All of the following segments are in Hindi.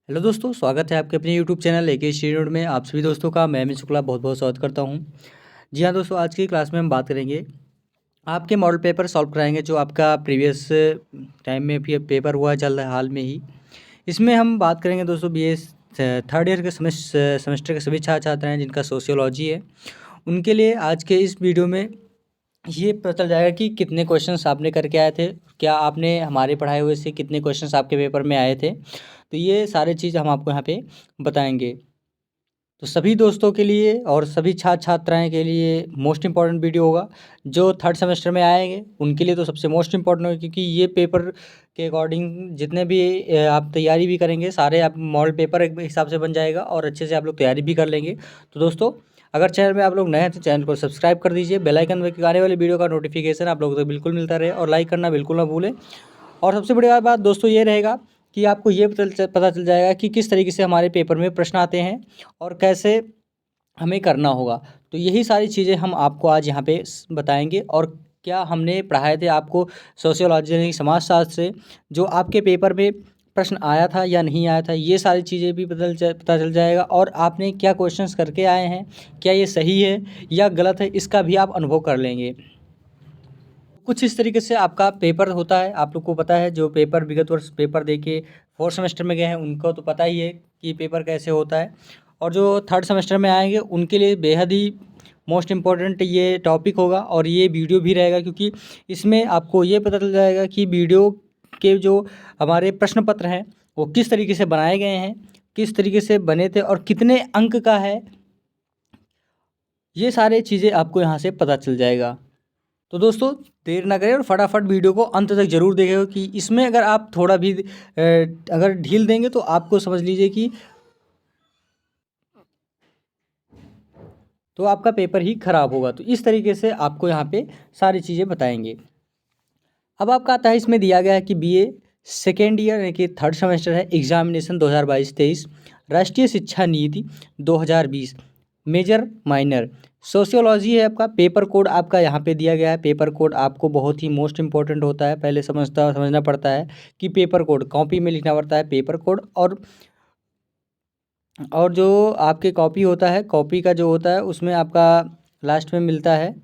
हेलो दोस्तों, स्वागत है आपके अपने यूट्यूब चैनल एके स्टूडियो में। आप सभी दोस्तों का मैं अमित शुक्ला बहुत बहुत स्वागत करता हूं। जी हाँ दोस्तों, आज की क्लास में हम बात करेंगे, आपके मॉडल पेपर सॉल्व कराएंगे जो आपका प्रीवियस टाइम में भी पेपर हुआ चल रहा है हाल में ही। इसमें हम बात करेंगे दोस्तों बीए थर्ड ईयर के सेमेस्टर के सभी छात्र छात्राएँ हैं जिनका सोशियोलॉजी है, उनके लिए आज के इस वीडियो में ये पता चल जाएगा कि कितने क्वेश्चंस आपने करके आए थे, क्या आपने हमारे पढ़ाए हुए से कितने क्वेश्चंस आपके पेपर में आए थे। तो ये सारी चीज़ हम आपको यहाँ पे बताएंगे। तो सभी दोस्तों के लिए और सभी छात्र छात्राएं के लिए मोस्ट इम्पॉर्टेंट वीडियो होगा। जो थर्ड सेमेस्टर में आएंगे उनके लिए तो सबसे मोस्ट इम्पॉर्टेंट होगा, क्योंकि ये पेपर के अकॉर्डिंग जितने भी आप तैयारी भी करेंगे सारे आप मॉडल पेपर एक हिसाब से बन जाएगा और अच्छे से आप लोग तैयारी भी कर लेंगे। तो दोस्तों, अगर चैनल में आप लोग नए हैं तो चैनल को सब्सक्राइब कर दीजिए, बेल आइकन में आने वाली वीडियो का नोटिफिकेशन आप लोगों को बिल्कुल मिलता रहे और लाइक करना बिल्कुल ना भूलें। और सबसे बड़ी बात दोस्तों ये रहेगा कि आपको ये पता चल जाएगा कि किस तरीके से हमारे पेपर में प्रश्न आते हैं और कैसे हमें करना होगा। तो यही सारी चीज़ें हम आपको आज यहाँ पे बताएंगे। और क्या हमने पढ़ाए थे आपको सोशियोलॉजी यानी समाजशास्त्र से, जो आपके पेपर में प्रश्न आया था या नहीं आया था, ये सारी चीज़ें भी पता चल जाएगा। और आपने क्या क्वेश्चंस करके आए हैं, क्या ये सही है या गलत है, इसका भी आप अनुभव कर लेंगे। कुछ इस तरीके से आपका पेपर होता है। आप लोग को पता है, जो पेपर विगत वर्ष पेपर दे के फोर्थ सेमेस्टर में गए हैं उनको तो पता ही है कि पेपर कैसे होता है। और जो थर्ड सेमेस्टर में आएंगे उनके लिए बेहद ही मोस्ट इम्पॉर्टेंट ये टॉपिक होगा और ये वीडियो भी रहेगा, क्योंकि इसमें आपको ये पता चल जाएगा कि वीडियो के जो हमारे प्रश्न पत्र हैं वो किस तरीके से बनाए गए हैं, किस तरीके से बने थे और कितने अंक का है, ये सारे चीज़ें आपको यहाँ से पता चल जाएगा। तो दोस्तों, देर ना करें और फटाफट वीडियो को अंत तक जरूर देखें, कि इसमें अगर आप थोड़ा भी अगर ढील देंगे तो आपको समझ लीजिए कि तो आपका पेपर ही खराब होगा। तो इस तरीके से आपको यहाँ पे सारी चीज़ें बताएंगे। अब आपका आता है, इसमें दिया गया है कि बीए सेकेंड ईयर यानी कि थर्ड सेमेस्टर है, एग्जामिनेशन 2022-23, राष्ट्रीय शिक्षा नीति 2020, मेजर माइनर सोशियोलॉजी है। आपका पेपर कोड आपका यहाँ पे दिया गया है। पेपर कोड आपको बहुत ही मोस्ट इंपॉर्टेंट होता है, पहले समझना पड़ता है कि पेपर कोड कॉपी में लिखना पड़ता है पेपर कोड। और जो आपके कॉपी होता है, कॉपी का जो होता है उसमें आपका लास्ट में मिलता है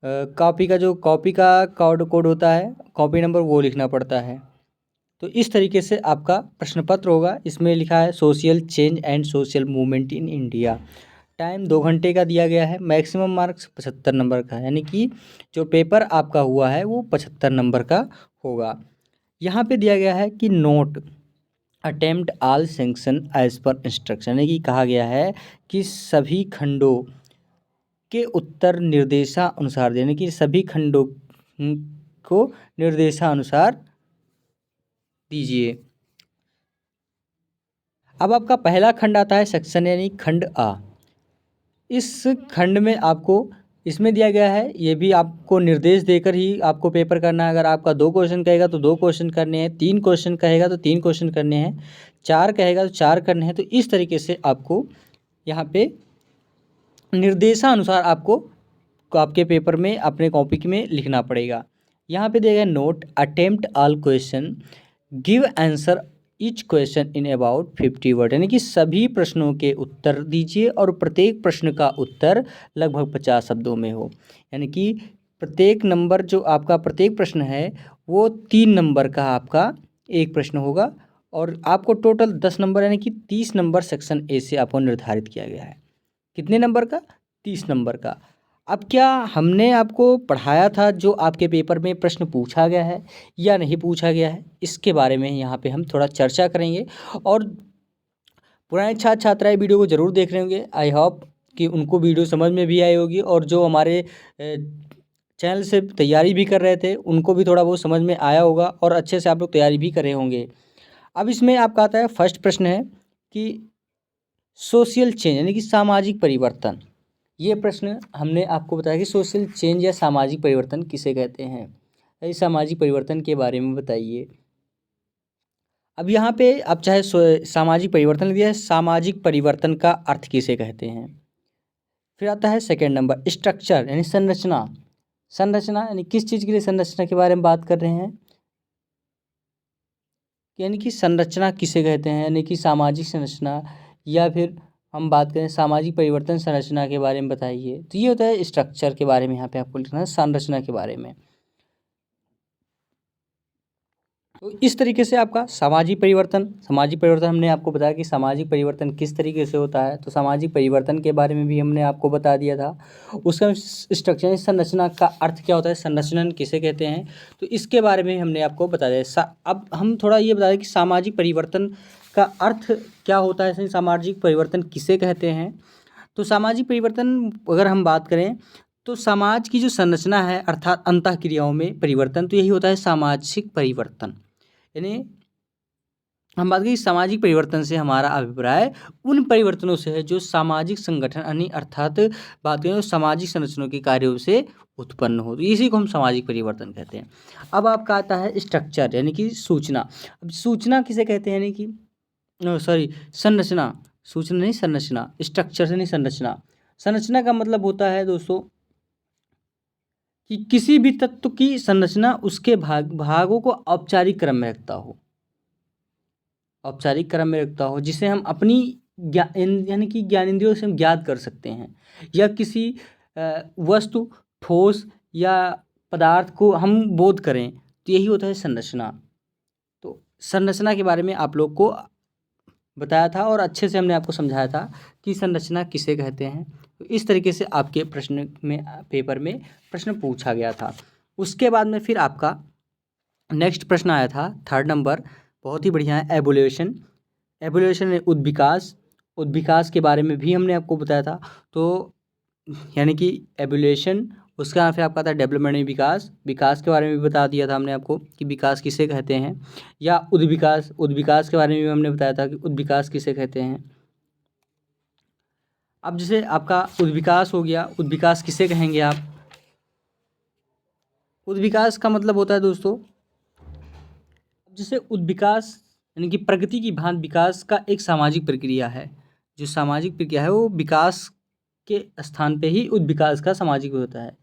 कॉपी का कोड कोड होता है, कॉपी नंबर वो लिखना पड़ता है। तो इस तरीके से आपका प्रश्न पत्र होगा। इसमें लिखा है social change and social movement in India. Time 2 घंटे का दिया गया है। मैक्सिमम मार्क्स 75 नंबर का, यानी कि जो पेपर आपका हुआ है वो 75 नंबर का होगा। यहाँ पे दिया गया है कि नोट अटेम्प्ट आल सेंक्शन एज पर इंस्ट्रक्शन, यानी कि कहा गया है कि सभी खंडों के उत्तर निर्देशानुसार, यानी कि सभी खंडों को निर्देशानुसार दीजिए। अब आपका पहला खंड आता है सेक्शन यानी खंड आ। इस खंड में आपको इसमें दिया गया है, ये भी आपको निर्देश देकर ही आपको पेपर करना है। अगर आपका 2 क्वेश्चन कहेगा तो 2 क्वेश्चन करने हैं, 3 क्वेश्चन कहेगा तो 3 क्वेश्चन करने हैं, 4 कहेगा तो 4 करने हैं। तो इस तरीके से आपको यहाँ पे निर्देशानुसार आपको आपके पेपर में अपने कॉपी में लिखना पड़ेगा। यहाँ पे दिया गया note attempt all question, give answer each question in about 50 word, यानी कि सभी प्रश्नों के उत्तर दीजिए और प्रत्येक प्रश्न का उत्तर लगभग 50 शब्दों में हो। यानी कि प्रत्येक नंबर जो आपका प्रत्येक प्रश्न है वो 3 नंबर का आपका एक प्रश्न होगा और आपको टोटल 10 नंबर यानी कि 30 नंबर सेक्शन ए से आपको निर्धारित किया गया है। कितने नंबर का? 30 नंबर का। अब क्या हमने आपको पढ़ाया था जो आपके पेपर में प्रश्न पूछा गया है या नहीं पूछा गया है, इसके बारे में यहाँ पे हम थोड़ा चर्चा करेंगे। और पुराने छात्र छात्राएं वीडियो को ज़रूर देख रहे होंगे। आई होप कि उनको वीडियो समझ में भी आई होगी, और जो हमारे चैनल से तैयारी भी कर रहे थे उनको भी थोड़ा बहुत समझ में आया होगा और अच्छे से आप लोग तैयारी भी कर रहे होंगे। अब इसमें आपका आता है फर्स्ट प्रश्न है कि सोशल चेंज यानी कि सामाजिक परिवर्तन। ये प्रश्न हमने आपको बताया कि सोशल चेंज या सामाजिक परिवर्तन किसे कहते हैं, इस सामाजिक परिवर्तन के बारे में बताइए। अब यहाँ पे आप चाहे सामाजिक परिवर्तन लिख दिया है, सामाजिक परिवर्तन का अर्थ किसे कहते हैं। फिर आता है सेकंड नंबर स्ट्रक्चर यानी संरचना। संरचना यानी किस चीज़ के लिए संरचना के बारे में बात कर रहे हैं। यानी कि संरचना किसे कहते हैं, यानी कि सामाजिक संरचना, या फिर हम बात करें सामाजिक परिवर्तन संरचना के बारे में बताइए। तो ये होता है स्ट्रक्चर के बारे में, यहाँ पे आपको लिखना है संरचना के बारे में। तो इस तरीके से आपका सामाजिक परिवर्तन हमने आपको बताया कि सामाजिक परिवर्तन किस तरीके से होता है। तो सामाजिक परिवर्तन के बारे में भी हमने आपको बता दिया था। उसका स्ट्रक्चर संरचना का अर्थ क्या होता है, संरचना किसे कहते हैं, तो इसके बारे में हमने आपको बता दिया। अब हम थोड़ा ये बता दें कि सामाजिक परिवर्तन का अर्थ क्या होता है, सामाजिक परिवर्तन किसे कहते हैं। तो सामाजिक परिवर्तन अगर हम बात करें तो समाज की जो संरचना है अर्थात अंतःक्रियाओं में परिवर्तन, तो यही होता है सामाजिक परिवर्तन। यानी हम बात करें सामाजिक परिवर्तन से हमारा अभिप्राय उन परिवर्तनों से है जो सामाजिक संगठन यानी अर्थात बात करें तो सामाजिक संरचनाओं के कार्यों से उत्पन्न हो, तो इसी को हम सामाजिक परिवर्तन कहते हैं। अब आपका आता है स्ट्रक्चर यानी कि सूचना। अब सूचना किसे कहते हैं, यानी कि संरचना, सूचना नहीं संरचना, स्ट्रक्चर से नहीं संरचना। संरचना का मतलब होता है दोस्तों कि किसी भी तत्व की संरचना उसके भागों को औपचारिक क्रम में रखता हो, औपचारिक क्रम में रखता हो, जिसे हम अपनी यानी कि ज्ञानेंद्रियों से हम ज्ञात कर सकते हैं, या किसी वस्तु ठोस या पदार्थ को हम बोध करें, तो यही होता है संरचना। तो संरचना के बारे में आप लोग को बताया था और अच्छे से हमने आपको समझाया था कि संरचना किसे कहते हैं। तो इस तरीके से आपके प्रश्न में पेपर में प्रश्न पूछा गया था। उसके बाद में फिर आपका नेक्स्ट प्रश्न आया था 3rd नंबर, बहुत ही बढ़िया है, एवोल्यूशन है उद्विकास के बारे में भी हमने आपको बताया था। तो यानी कि एवोल्यूशन, उसका फिर आपका था डेवलपमेंट विकास के बारे में भी बता दिया था हमने आपको कि विकास किसे कहते हैं, या उद्विकास के बारे में भी हमने बताया था कि उद्विकास किसे कहते हैं। अब जैसे आपका उद्विकास हो गया, उद्विकास किसे कहेंगे आप, उद्विकास का मतलब होता है दोस्तों, जैसे उद्विकास यानी कि प्रगति की भांति विकास का एक सामाजिक प्रक्रिया है। जो सामाजिक प्रक्रिया है वो विकास के स्थान पे ही उद्विकास का सामाजिक होता है,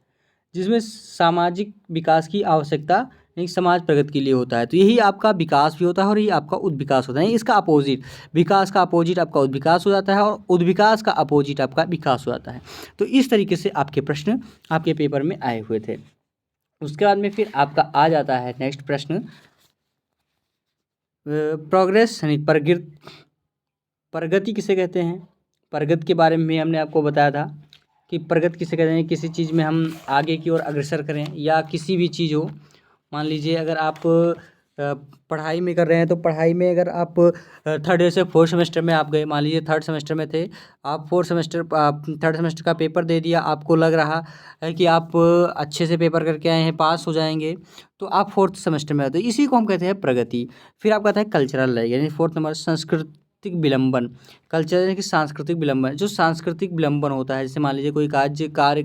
जिसमें सामाजिक विकास की आवश्यकता यानी समाज प्रगति के लिए होता है। तो यही आपका विकास भी होता है और यही आपका उद्विकास होता है। इसका अपोजिट, विकास का अपोजिट आपका उद्विकास हो जाता है और उद्विकास का अपोजिट आपका विकास हो जाता है। तो इस तरीके से आपके प्रश्न आपके पेपर में आए हुए थे। उसके बाद में फिर आपका आ जाता है नेक्स्ट प्रश्न, प्रोग्रेस यानी प्रगति किसे कहते हैं। प्रगति के बारे में भी हमने आपको बताया था कि प्रगति किसे कहते हैं, किसी चीज़ में हम आगे की ओर अग्रसर करें, या किसी भी चीज़ हो, मान लीजिए अगर आप पढ़ाई में कर रहे हैं, तो पढ़ाई में अगर आप 3rd ईयर से 4th सेमेस्टर में आप गए, मान लीजिए 3rd सेमेस्टर में थे आप, 3rd सेमेस्टर का पेपर दे दिया, आपको लग रहा है कि आप अच्छे से पेपर करके आए हैं, पास हो जाएंगे, तो आप 4th सेमेस्टर में आते हैं, इसी को हम कहते हैं प्रगति। फिर आपका आता है कल्चरल रहेगा, यानी 4th नंबर सांस्कृतिक विलंबन। कल्चर यानी कि सांस्कृतिक विलंबन, जो सांस्कृतिक विलंबन होता है, जैसे मान लीजिए कोई कार्य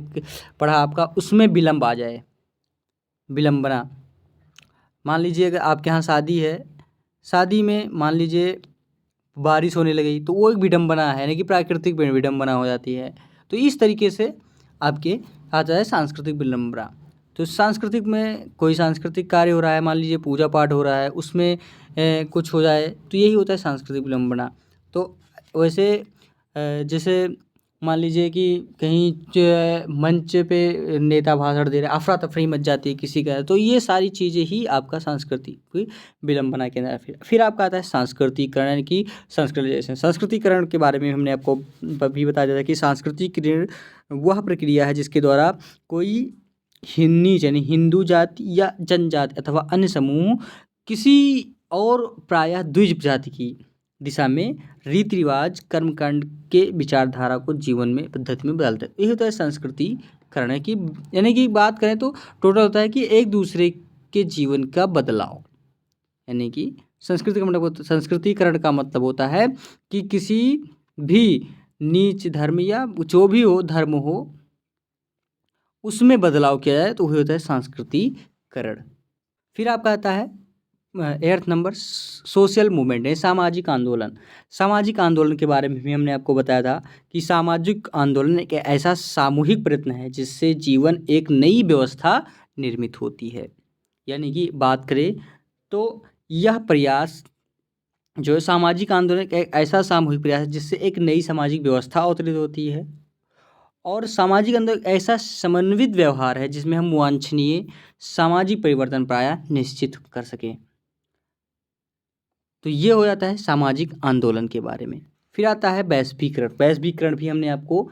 पढ़ा आपका, उसमें विलंब आ जाए, विलंबना। मान लीजिए अगर आपके यहाँ शादी है, शादी में मान लीजिए बारिश होने लगी, तो वो एक विडंबना है, यानी कि प्राकृतिक विडंबना हो जाती है। तो इस तरीके से आपके आता है सांस्कृतिक विडंबना। तो सांस्कृतिक में कोई सांस्कृतिक कार्य हो रहा है, मान लीजिए पूजा पाठ हो रहा है, उसमें कुछ हो जाए, तो यही होता है सांस्कृतिक विडंबना। तो वैसे जैसे मान लीजिए कि कहीं मंच पे नेता भाषण दे रहे, अफरा तफरी मच जाती है किसी का, तो ये सारी चीज़ें ही आपका सांस्कृतिक विडंबना के अंदर। फिर आपका आता है सांस्कृतिकरण, यानी कि संस्कृतिजाइजेशन। संस्कृतिकरण के बारे में हमने आपको भी बता दिया था कि सांस्कृतिकरण वह प्रक्रिया है जिसके द्वारा कोई यानी हिंदू जाति या जनजाति अथवा अन्य समूह किसी और प्रायः द्विज जाति की दिशा में रीति रिवाज कर्मकांड के विचारधारा को जीवन में पद्धति में बदलते हैं। यही होता है संस्कृतिकरण है कि यानी कि बात करें तो टोटल होता है कि एक दूसरे के जीवन का बदलाव, यानी कि संस्कृतिकरण का मतलब होता है कि किसी भी नीच धर्म या जो भी हो धर्म हो उसमें बदलाव किया जाए, तो वही होता है सांस्कृतिकरण। फिर आपका आता है 8th नंबर सोशल मूवमेंट है, सामाजिक आंदोलन। सामाजिक आंदोलन के बारे में भी हमने आपको बताया था कि सामाजिक आंदोलन एक ऐसा सामूहिक प्रयत्न है जिससे जीवन एक नई व्यवस्था निर्मित होती है। यानी कि बात करें तो यह प्रयास जो है सामाजिक आंदोलन एक ऐसा सामूहिक प्रयास है जिससे एक नई सामाजिक व्यवस्था अवतरित होती है, और सामाजिक आंदोलन एक ऐसा समन्वित व्यवहार है जिसमें हम वांछनीय सामाजिक परिवर्तन प्रायः निश्चित कर सकें। तो ये हो जाता है सामाजिक आंदोलन के बारे में। फिर आता है वैश्वीकरण। वैश्वीकरण भी हमने आपको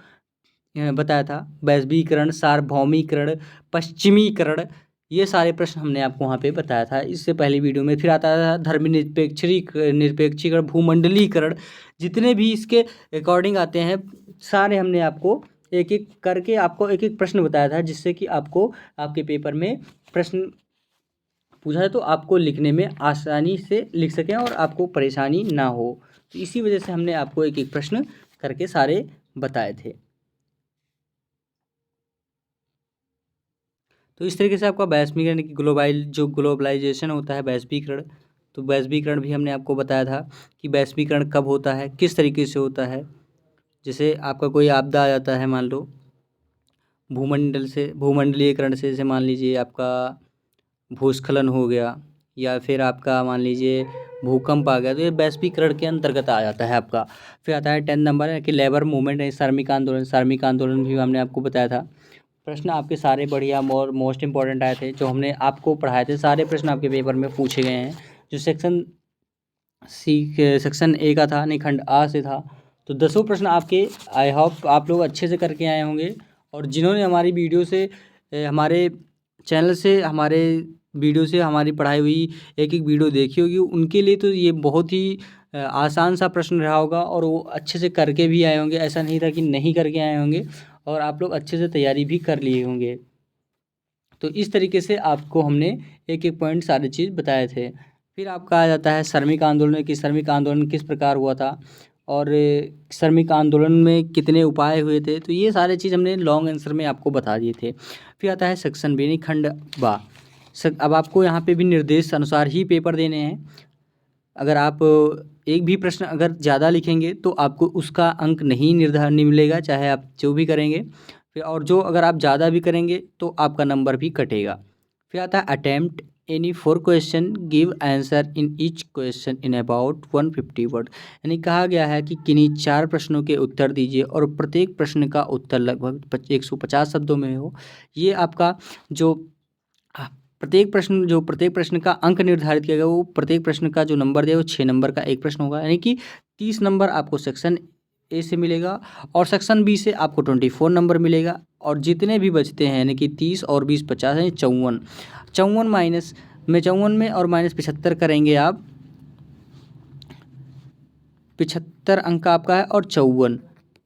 बताया था। वैश्वीकरण, सार्वभौमिकरण, पश्चिमीकरण, ये सारे प्रश्न हमने आपको वहाँ पे बताया था इससे पहले वीडियो में। फिर आता था निरपेक्षीकरण, भूमंडलीकरण, जितने भी इसके अकॉर्डिंग आते हैं सारे हमने आपको एक एक करके आपको एक एक प्रश्न बताया था, जिससे कि आपको आपके पेपर में प्रश्न पूछा है तो आपको लिखने में आसानी से लिख सकें और आपको परेशानी ना हो। तो इसी वजह से हमने आपको एक एक प्रश्न करके सारे बताए थे। तो इस तरीके से आपका वैश्वीकरण की ग्लोबलाइजेशन होता है वैश्वीकरण। तो वैश्वीकरण भी हमने आपको बताया था कि वैश्वीकरण कब होता है, किस तरीके से होता है। जैसे आपका कोई आपदा आ जाता है, मान लो भूमंडलीकरण से, जैसे मान लीजिए आपका भूस्खलन हो गया या फिर आपका मान लीजिए भूकंप आ गया, तो ये वैश्वीकरण के अंतर्गत आ जाता है आपका। फिर आता है 10 नंबर है कि लेबर मूवमेंट है, श्रमिक आंदोलन। श्रमिक आंदोलन भी हमने आपको बताया था। प्रश्न आपके सारे बढ़िया मोस्ट इंपॉर्टेंट आए थे, जो हमने आपको पढ़ाए थे सारे प्रश्न आपके पेपर में पूछे गए हैं। जो सेक्शन ए का था, नहीं खंड आ से था, तो 10 प्रश्न आपके आई होप आप लोग अच्छे से करके आए होंगे। और जिन्होंने हमारी वीडियो से हमारे चैनल से हमारे वीडियो से हमारी पढ़ाई हुई एक एक वीडियो देखी होगी, उनके लिए तो ये बहुत ही आसान सा प्रश्न रहा होगा और वो अच्छे से करके भी आए होंगे। ऐसा नहीं था कि नहीं करके आए होंगे, और आप लोग अच्छे से तैयारी भी कर लिए होंगे। तो इस तरीके से आपको हमने एक एक पॉइंट सारी चीज़ बताए थे। फिर आपका आ जाता है श्रमिक आंदोलन, कि श्रमिक आंदोलन किस प्रकार हुआ था और श्रमिक आंदोलन में कितने उपाय हुए थे। तो ये सारे चीज़ हमने लॉन्ग आंसर में आपको बता दिए थे। फिर आता है सेक्शन बी, खंड बा। अब आपको यहाँ पे भी निर्देश अनुसार ही पेपर देने हैं। अगर आप एक भी प्रश्न अगर ज़्यादा लिखेंगे तो आपको उसका अंक नहीं मिलेगा, चाहे आप जो भी करेंगे। फिर और जो अगर आप ज़्यादा भी करेंगे तो आपका नंबर भी कटेगा। फिर आता है attempt any 4 question, give answer in each question in about 150 word. यानी कहा गया है कि किन्हीं 4 प्रश्नों के उत्तर दीजिए और प्रत्येक प्रश्न का उत्तर लगभग 150 शब्दों में हो। ये आपका जो प्रत्येक प्रश्न का अंक निर्धारित किया गया, वो प्रत्येक प्रश्न का जो नंबर दिया वो 6 नंबर का एक प्रश्न होगा। यानी कि 30 नंबर आपको सेक्शन ए से मिलेगा और सेक्शन बी से आपको 24 नंबर मिलेगा। और जितने भी बचते हैं यानी कि 30 और 20 50 यानी 54 माइनस में 54 में और माइनस 75 करेंगे आप, 75 अंक का आपका है और 54,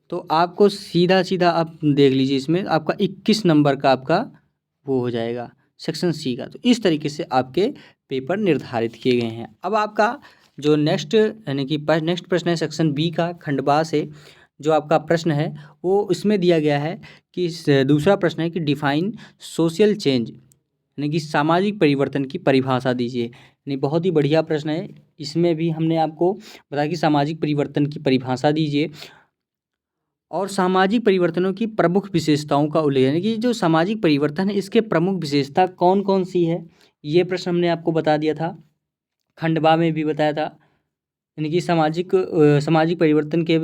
तो आपको सीधा सीधा आप देख लीजिए इसमें आपका 21 नंबर का आपका वो हो जाएगा सेक्शन सी का। तो इस तरीके से आपके पेपर निर्धारित किए गए हैं। अब आपका जो नेक्स्ट यानी कि नेक्स्ट प्रश्न है सेक्शन बी का, खंड बा से जो आपका प्रश्न है वो इसमें दिया गया है कि दूसरा प्रश्न है कि डिफाइन सोशल चेंज, यानी कि सामाजिक परिवर्तन की परिभाषा दीजिए। यानी बहुत ही बढ़िया प्रश्न है। इसमें भी हमने आपको बताया कि सामाजिक परिवर्तन की परिभाषा दीजिए और सामाजिक परिवर्तनों की प्रमुख विशेषताओं का उल्लेख, यानी कि जो सामाजिक परिवर्तन है इसके प्रमुख विशेषता कौन कौन सी है, ये प्रश्न हमने आपको बता दिया था। खंडवा में भी बताया था, यानी कि सामाजिक परिवर्तन के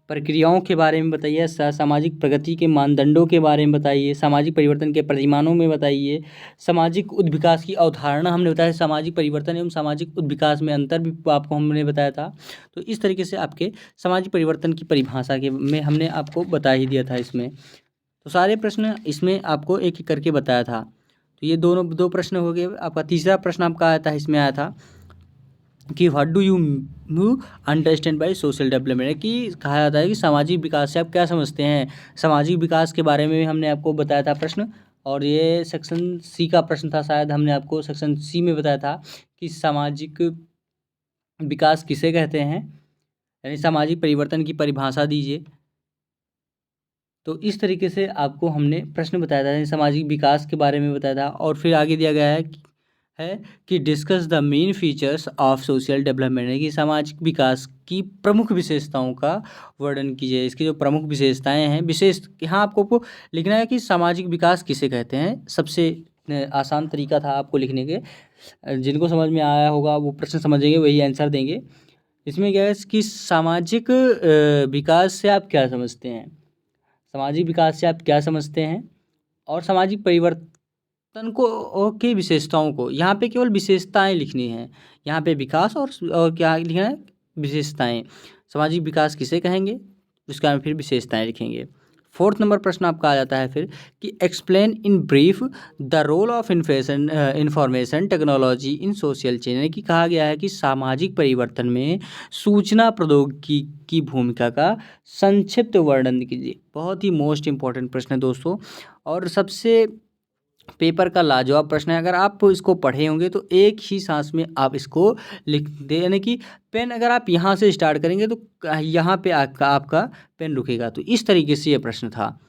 प्रक्रियाओं के बारे में बताइए, सामाजिक प्रगति के मानदंडों के बारे में बताइए, सामाजिक परिवर्तन के प्रतिमानों में बताइए, सामाजिक उद्विकास की अवधारणा हमने बताया, सामाजिक परिवर्तन एवं सामाजिक उद्विकास में अंतर भी आपको हमने बताया था। तो इस तरीके से आपके सामाजिक परिवर्तन की परिभाषा के में हमने आपको बता ही दिया था इसमें। तो सारे प्रश्न इसमें आपको एक एक करके बताया था। तो ये दो प्रश्न हो गए। आपका तीसरा प्रश्न आपका आया था, इसमें आया था कि what do you understand by social development, कि कहा जाता है कि सामाजिक विकास से आप क्या समझते हैं। सामाजिक विकास के बारे में भी हमने आपको बताया था प्रश्न, और ये सेक्शन सी का प्रश्न था, शायद हमने आपको सेक्शन सी में बताया था कि सामाजिक विकास किसे कहते हैं, यानी सामाजिक परिवर्तन की परिभाषा दीजिए। तो इस तरीके से आपको हमने प्रश्न बताया था, सामाजिक विकास के बारे में बताया था। और फिर आगे दिया गया है कि discuss the main features of social development, है कि सामाजिक विकास की प्रमुख विशेषताओं का वर्णन कीजिए। इसकी जो प्रमुख विशेषताएं हैं, यहाँ आपको लिखना है कि सामाजिक विकास किसे कहते हैं। सबसे आसान तरीका था आपको लिखने के, जिनको समझ में आया होगा वो प्रश्न समझेंगे, वही आंसर देंगे। इसमें क्या है कि सामाजिक विकास से आप क्या समझते हैं, सामाजिक विकास से आप क्या समझते हैं, और सामाजिक परिवर्तन को और की विशेषताओं को, यहाँ पे केवल विशेषताएं लिखनी है, यहाँ पे विकास और क्या लिखना है, विशेषताएं। सामाजिक विकास किसे कहेंगे, उसका हम फिर विशेषताएं लिखेंगे। फोर्थ नंबर प्रश्न आपका आ जाता है फिर कि explain in brief the role of information technology in social change, यानी कि कहा गया है कि सामाजिक परिवर्तन में सूचना प्रौद्योगिकी की भूमिका का संक्षिप्त वर्णन कीजिए। बहुत ही मोस्ट इंपॉर्टेंट प्रश्न है दोस्तों, और सबसे पेपर का लाजवाब प्रश्न है। अगर आप इसको पढ़े होंगे तो एक ही सांस में आप इसको लिख दे, यानी कि पेन अगर आप यहाँ से स्टार्ट करेंगे तो यहाँ पे आपका पेन रुकेगा। तो इस तरीके से ये प्रश्न था।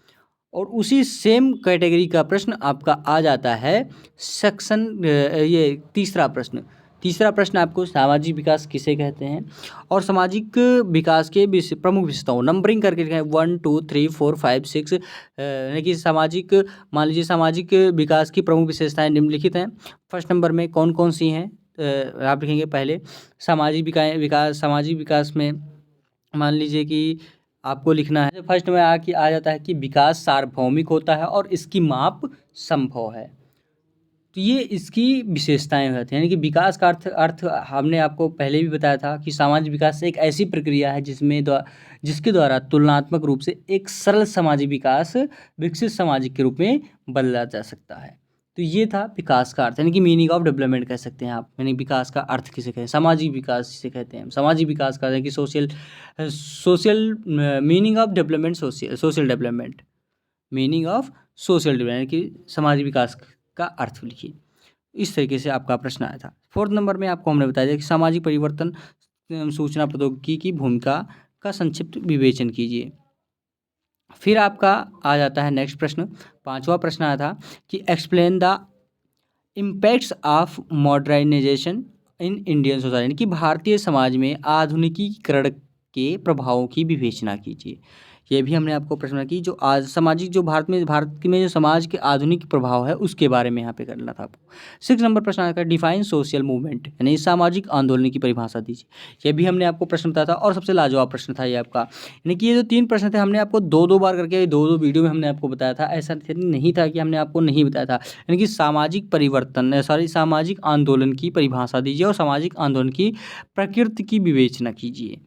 और उसी सेम कैटेगरी का प्रश्न आपका आ जाता है सेक्शन ये तीसरा प्रश्न आपको सामाजिक विकास किसे कहते हैं, और सामाजिक विकास के प्रमुख विशेषताओं नंबरिंग करके लिखा है 1 2 3 4 5 6, यानी कि सामाजिक, मान लीजिए सामाजिक विकास की प्रमुख विशेषताएं निम्नलिखित हैं। फर्स्ट नंबर में कौन कौन सी हैं आप लिखेंगे। पहले सामाजिक विकास में मान लीजिए कि आपको लिखना है, फर्स्ट में आ जाता है कि विकास सार्वभौमिक होता है और इसकी माप संभव है। तो ये इसकी विशेषताएं होती हैं, यानी कि विकास का अर्थ हमने आपको पहले भी बताया था कि सामाजिक विकास एक ऐसी प्रक्रिया है जिसके द्वारा तुलनात्मक रूप से एक सरल सामाजिक विकास विकसित सामाजिक के रूप में बदला जा सकता है। तो ये था विकास का अर्थ, यानी कि मीनिंग ऑफ डेवलपमेंट कह सकते हैं आप, यानी विकास का अर्थ किसे कहते हैं, सामाजिक विकास जिसे कहते हैं। सामाजिक विकास का कि social meaning of development, social development, meaning of social development, यानी कि सामाजिक विकास का अर्थ लिखिए। इस तरीके से आपका प्रश्न आया था। फोर्थ नंबर में आपको हमने बताया कि सामाजिक परिवर्तन सूचना प्रौद्योगिकी की भूमिका का संक्षिप्त विवेचन कीजिए। फिर आपका आ जाता है नेक्स्ट प्रश्न, पांचवा प्रश्न आया था कि explain the impacts of modernisation in Indian society, यानी कि भारतीय समाज में आधुनिकीकरण के प्रभावों की विवेचना कीजिए। ये भी हमने आपको प्रश्न की जो आज सामाजिक जो भारत में जो समाज के आधुनिक प्रभाव है उसके बारे में यहाँ पे करना था आपको। 6 नंबर प्रश्न आता है डिफाइन सोशल मूवमेंट, यानी सामाजिक आंदोलन की परिभाषा दीजिए। ये भी हमने आपको प्रश्न बताया था और सबसे लाजवाब प्रश्न था ये आपका, यानी कि ये जो 3 प्रश्न थे हमने आपको 2-2 बार करके 2-2 वीडियो में हमने आपको बताया था। ऐसा नहीं था कि हमने आपको नहीं बताया था, यानी कि सामाजिक आंदोलन की परिभाषा दीजिए और सामाजिक आंदोलन की प्रकृति की विवेचना कीजिए।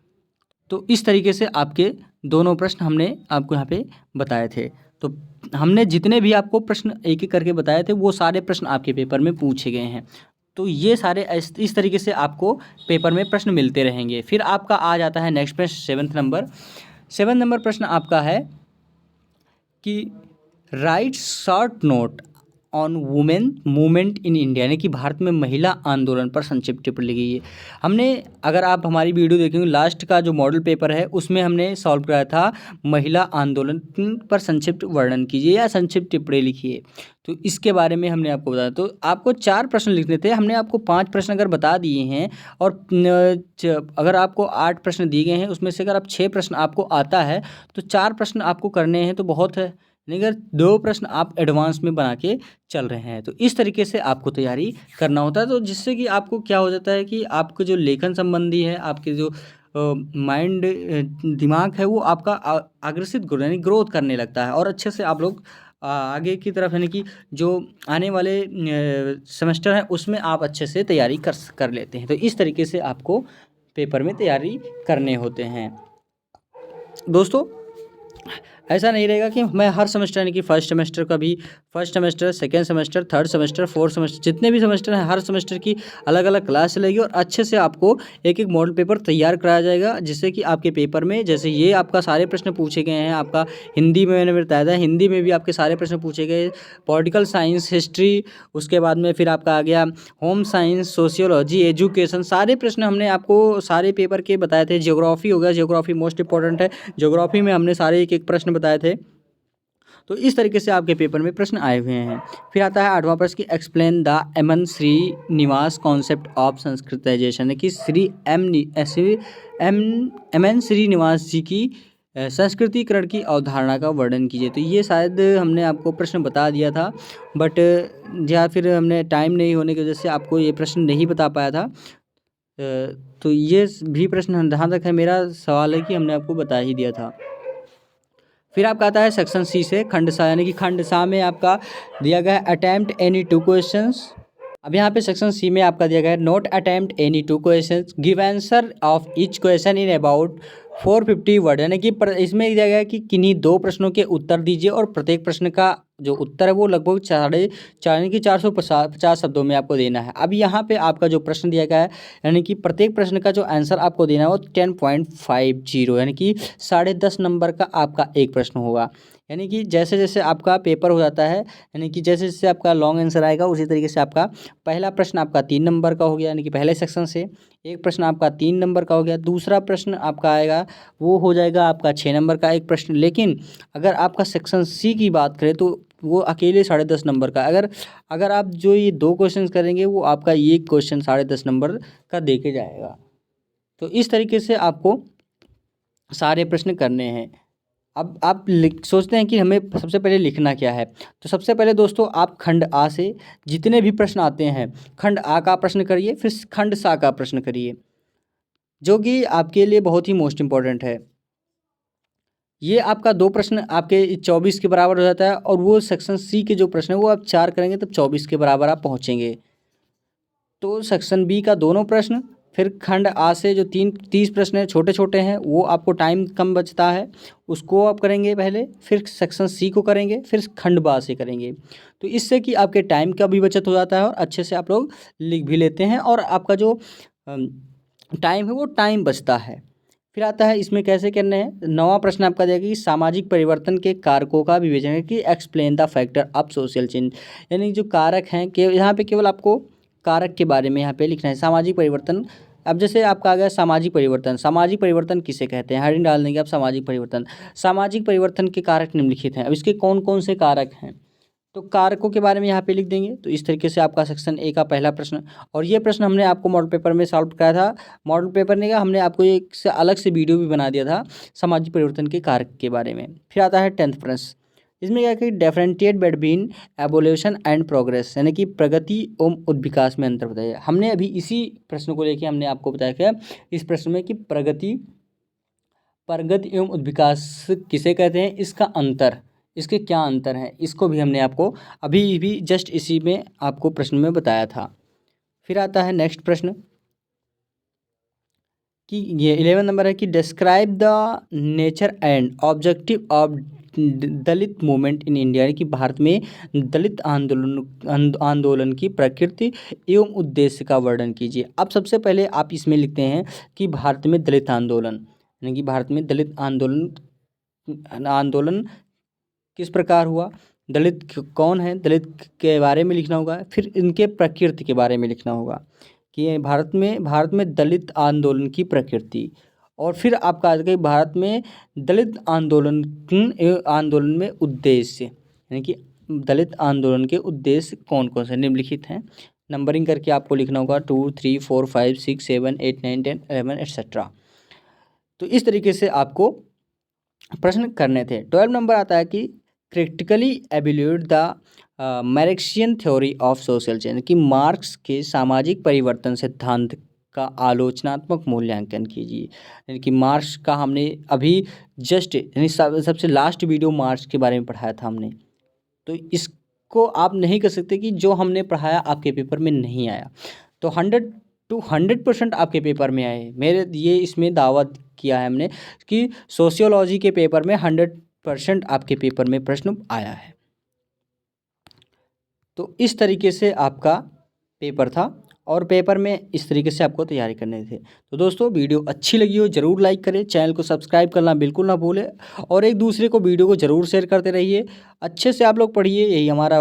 तो इस तरीके से आपके दोनों प्रश्न हमने आपको यहाँ पे बताए थे। तो हमने जितने भी आपको प्रश्न एक एक करके बताए थे वो सारे प्रश्न आपके पेपर में पूछे गए हैं। तो ये सारे इस तरीके से आपको पेपर में प्रश्न मिलते रहेंगे। फिर आपका आ जाता है नेक्स्ट प्रश्न 7 नंबर प्रश्न आपका है कि right short note on women movement in India, यानी कि भारत में महिला आंदोलन पर संक्षिप्त टिप्पणी लिखिए। हमने अगर आप हमारी वीडियो देखेंगे लास्ट का जो मॉडल पेपर है उसमें हमने सॉल्व कराया था महिला आंदोलन पर संक्षिप्त वर्णन कीजिए या संक्षिप्त टिप्पणी लिखिए। तो इसके बारे में हमने आपको बताया। तो आपको 4 प्रश्न लिखने थे, हमने आपको 5 प्रश्न अगर बता दिए हैं और अगर आपको 8 प्रश्न दिए गए हैं उसमें से अगर आप 6 प्रश्न आपको आता है तो 4 प्रश्न आपको करने हैं तो बहुत है, लेकिन अगर 2 प्रश्न आप एडवांस में बना के चल रहे हैं तो इस तरीके से आपको तैयारी करना होता है। तो जिससे कि आपको क्या हो जाता है कि आपको जो लेखन संबंधी है, आपके जो माइंड दिमाग है वो आपका अग्रसित यानी ग्रोथ करने लगता है और अच्छे से आप लोग आगे की तरफ, यानी कि जो आने वाले सेमेस्टर है उसमें आप अच्छे से तैयारी कर लेते हैं। तो इस तरीके से आपको पेपर में तैयारी करने होते हैं। दोस्तों ऐसा नहीं रहेगा कि मैं हर सेमेस्टर, यानी कि first semester, second semester, third semester, fourth semester, जितने भी सेमेस्टर हैं हर सेमेस्टर की अलग अलग क्लास चलेगी और अच्छे से आपको एक एक मॉडल पेपर तैयार कराया जाएगा, जिससे कि आपके पेपर में जैसे ये आपका सारे प्रश्न पूछे गए हैं। आपका हिंदी में मैंने बताया था, हिंदी में भी आपके सारे प्रश्न पूछे गए, पॉलिटिकल साइंस, हिस्ट्री, उसके बाद में फिर आपका आ गया होम साइंस, सोशियोलॉजी, एजुकेशन, सारे प्रश्न हमने आपको सारे पेपर के बताए थे। जियोग्राफी हो गया, जियोग्राफी मोस्ट इंपॉर्टेंट है, जियोग्राफी में हमने सारे एक एक प्रश्न बताए थे। तो इस तरीके से आपके पेपर में प्रश्न आए हुए हैं। फिर आता है 8वां प्रश्न कि explain the MN Srinivas concept of Sanskritisation, कि एमएन श्रीनिवास जी की संस्कृतिकरण की अवधारणा का वर्णन कीजिए। तो ये शायद हमने आपको प्रश्न बता दिया था, बट या फिर हमने टाइम नहीं होने की वजह से आपको ये प्रश्न नहीं बता पाया था। तो ये भी प्रश्न जहाँ तक है मेरा सवाल है कि हमने आपको बता ही दिया था। फिर आपका आता है सेक्शन सी से खंड सा, यानी कि खंड सा में आपका दिया गया है अटेम्प्ट एनी टू क्वेश्चंस। अब यहाँ पे सेक्शन सी में आपका दिया गया है note attempt any two questions, give answer of each question in about 450 word, यानी कि इसमें दिया गया है कि किन्हीं 2 प्रश्नों के उत्तर दीजिए और प्रत्येक प्रश्न का जो उत्तर है वो लगभग 4.5 यानी कि 450 शब्दों में आपको देना है। अब यहाँ पे आपका जो प्रश्न दिया गया है, यानी कि प्रत्येक प्रश्न का जो आंसर आपको देना है वो 10.50 यानी कि 10.5 नंबर का आपका एक प्रश्न होगा। यानी कि जैसे जैसे आपका पेपर हो जाता है, यानी कि जैसे जैसे आपका लॉन्ग आंसर आएगा उसी तरीके से आपका पहला प्रश्न आपका 3 नंबर का हो गया, यानी कि पहले सेक्शन से एक प्रश्न आपका 3 नंबर का हो गया। दूसरा प्रश्न आपका आएगा वो हो जाएगा आपका 6 नंबर का एक प्रश्न। लेकिन अगर आपका सेक्शन सी की बात करें तो वो अकेले 10.5 नंबर का, अगर आप जो ये 2 क्वेश्चन करेंगे वो आपका ये क्वेश्चन 10.5 नंबर का दे के जाएगा। तो इस तरीके से आपको सारे प्रश्न करने हैं। अब आप सोचते हैं कि हमें सबसे पहले लिखना क्या है, तो सबसे पहले दोस्तों आप खंड आ से जितने भी प्रश्न आते हैं खंड आ का प्रश्न करिए, फिर खंड सा का प्रश्न करिए, जो कि आपके लिए बहुत ही मोस्ट इम्पॉर्टेंट है। ये आपका 2 प्रश्न आपके 24 के बराबर हो जाता है, और वो सेक्शन सी के जो प्रश्न है वो आप 4 करेंगे तब 24 के बराबर आप पहुँचेंगे। तो सेक्शन बी का दोनों प्रश्न, फिर खंड आ से जो 30 प्रश्न हैं छोटे छोटे हैं वो आपको टाइम कम बचता है उसको आप करेंगे पहले, फिर सेक्शन सी को करेंगे, फिर खंड बा से करेंगे। तो इससे कि आपके टाइम का भी बचत हो जाता है और अच्छे से आप लोग लिख भी लेते हैं और आपका जो टाइम है वो टाइम बचता है। फिर आता है इसमें कैसे करने हैं। 9वां प्रश्न आपका देगा कि सामाजिक परिवर्तन के कारकों का विवेचन है कि explain the factor of social change, यानी जो कारक हैं कि यहाँ पे केवल आपको कारक के बारे में यहाँ पे लिखना है। सामाजिक परिवर्तन, अब जैसे आपका आ गया सामाजिक परिवर्तन किसे कहते हैं, हेडिंग डाल देंगे आप सामाजिक परिवर्तन के कारक निम्नलिखित हैं। अब इसके कौन कौन से कारक हैं तो कारकों के बारे में यहाँ पे लिख देंगे। तो इस तरीके से आपका सेक्शन ए का पहला प्रश्न, और ये प्रश्न हमने आपको मॉडल पेपर में सॉल्व कराया था। मॉडल पेपर ने का हमने आपको एक से अलग से वीडियो भी बना दिया था सामाजिक परिवर्तन के कारक के बारे में। फिर आता है 10th प्रश्न, इसमें क्या कि differentiate between evolution and progress, यानी कि प्रगति एवं उद्विकास में अंतर बताइए। हमने अभी इसी प्रश्न को लेके हमने आपको बताया क्या इस प्रश्न में कि प्रगति एवं उद्विकास किसे कहते हैं, इसका अंतर, इसके क्या अंतर हैं, इसको भी हमने आपको अभी भी जस्ट इसी में आपको प्रश्न में बताया था। फिर आता है नेक्स्ट प्रश्न कि ये 11 नंबर है कि describe the nature and objective of Dalit movement in India, यानी कि भारत में दलित आंदोलन की प्रकृति एवं उद्देश्य का वर्णन कीजिए। अब सबसे पहले आप इसमें लिखते हैं कि भारत में दलित आंदोलन, यानी कि भारत में दलित आंदोलन किस प्रकार हुआ, दलित कौन है, दलित के बारे में लिखना होगा। फिर इनके प्रकृति के बारे में लिखना होगा कि भारत में दलित आंदोलन की प्रकृति, और फिर आपका आ गया भारत में दलित आंदोलन में उद्देश्य, यानी कि दलित आंदोलन के उद्देश्य कौन कौन से निम्नलिखित हैं। नंबरिंग करके आपको लिखना होगा 2, 3, 4, 5, 6, 7, 8, 9, 10, 11 एक्सेट्रा। तो इस तरीके से आपको प्रश्न करने थे। 12 नंबर आता है कि critically evaluate the Marxian theory of social change, कि मार्क्स के सामाजिक परिवर्तन सिद्धांत का आलोचनात्मक मूल्यांकन कीजिए। यानी कि मार्क्स का हमने अभी जस्ट यानी सबसे लास्ट वीडियो मार्क्स के बारे में पढ़ाया था हमने, तो इसको आप नहीं कर सकते कि जो हमने पढ़ाया आपके पेपर में नहीं आया। तो 100% आपके पेपर में आए, मेरे ये इसमें दावा किया है हमने कि सोशियोलॉजी के पेपर में 100% आपके पेपर में प्रश्न आया है। तो इस तरीके से आपका पेपर था और पेपर में इस तरीके से आपको तैयारी करने थे। तो दोस्तों वीडियो अच्छी लगी हो ज़रूर लाइक करें, चैनल को सब्सक्राइब करना बिल्कुल ना भूलें और एक दूसरे को वीडियो को ज़रूर शेयर करते रहिए। अच्छे से आप लोग पढ़िए, यही हमारा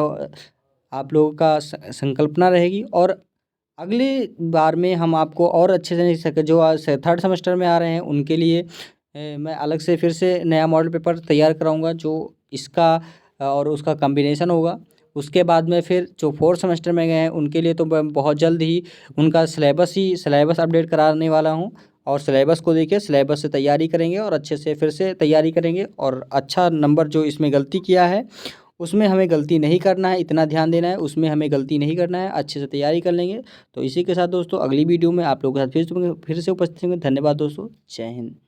आप लोगों का संकल्पना रहेगी। और अगली बार में हम आपको और अच्छे से नहीं सके जो आज 3rd सेमेस्टर में आ रहे हैं उनके लिए मैं अलग से फिर से नया मॉडल पेपर तैयार कराऊंगा जो इसका और उसका कॉम्बिनेशन होगा। उसके बाद में फिर जो 4th सेमेस्टर में गए हैं उनके लिए तो मैं बहुत जल्द ही उनका सिलेबस अपडेट कराने वाला हूं, और सिलेबस को देखिए, सिलेबस से तैयारी करेंगे और अच्छे से फिर से तैयारी करेंगे और अच्छा नंबर जो इसमें गलती किया है उसमें हमें गलती नहीं करना है, इतना ध्यान देना है, उसमें हमें गलती नहीं करना है, अच्छे से तैयारी कर लेंगे। तो इसी के साथ दोस्तों अगली वीडियो में आप लोगों के साथ फिर से उपस्थित होंगे। धन्यवाद दोस्तों, जय हिंद।